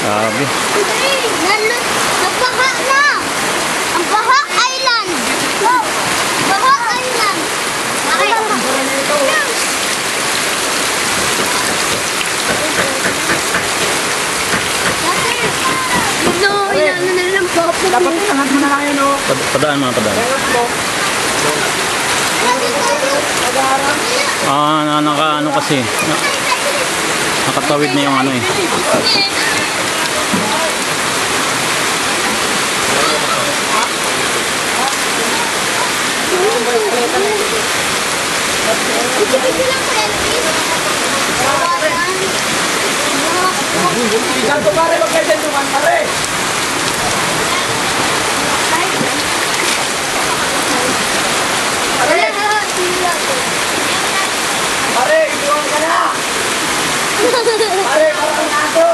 Grabe. Nagbaha na. Ang Baha Island. Baha Island. No, inano na lang po. Dapat itangat mo na lang yun, oh. Padaan mga padaan. Ano kasi. Nakatawid na yung ano eh. Isan ko pare, wag kayo dyan pare. Pare, iwan ka na. Pare, parang nato.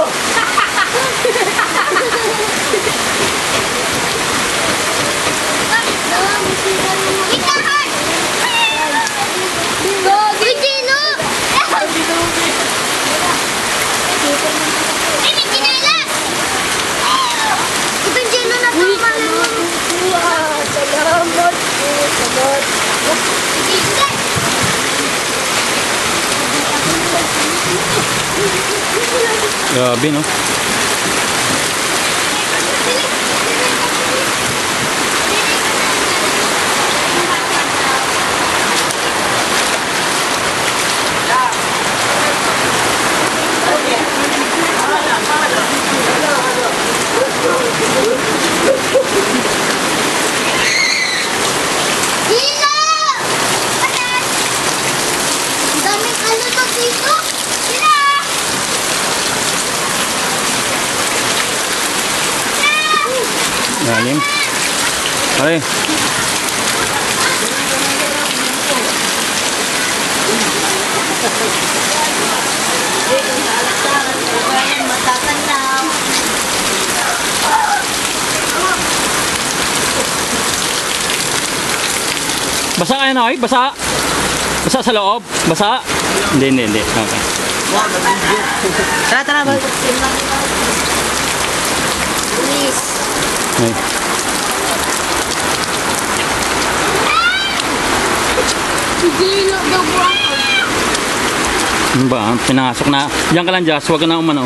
Grabe no. Lalim. Pare. Basa kayo na, basa. Basa sa loob. Basa. Hindi. Okay. Tara. Please. Ay. Ano ba? Pinasok na. Diyan ka lang, Jazz. Huwag ka na umano.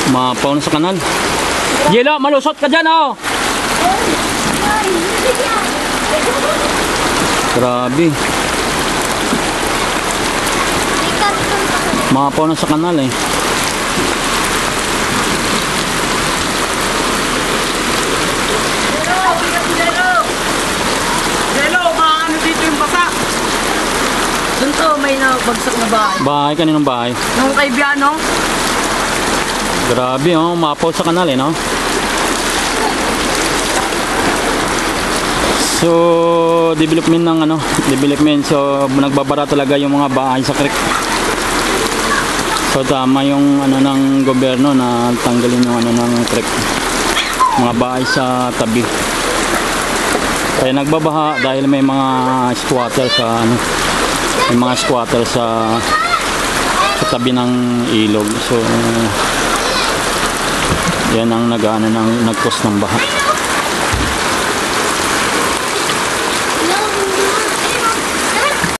Mapaw na sa kanal. Yelo, malusot ka dyan, oh! Grabe. Mapaw na sa kanal eh. Hello, maano dito yung basa? Doon to, may nabagsak na bahay. Bahay, kaninong bahay? Nung kay Biano? Grabe oh, mapaw sa kanal eh no. So, development ng ano, so nagbabara talaga yung mga bahay sa creek. So tama yung ano ng gobyerno na tanggalin yung ano ng creek. Mga bahay sa tabi. Kaya nagbabaha dahil may mga squatter sa ano, may mga squatter sa tabi ng ilog. So yan ang nag-ano ng nag-cause ng baha.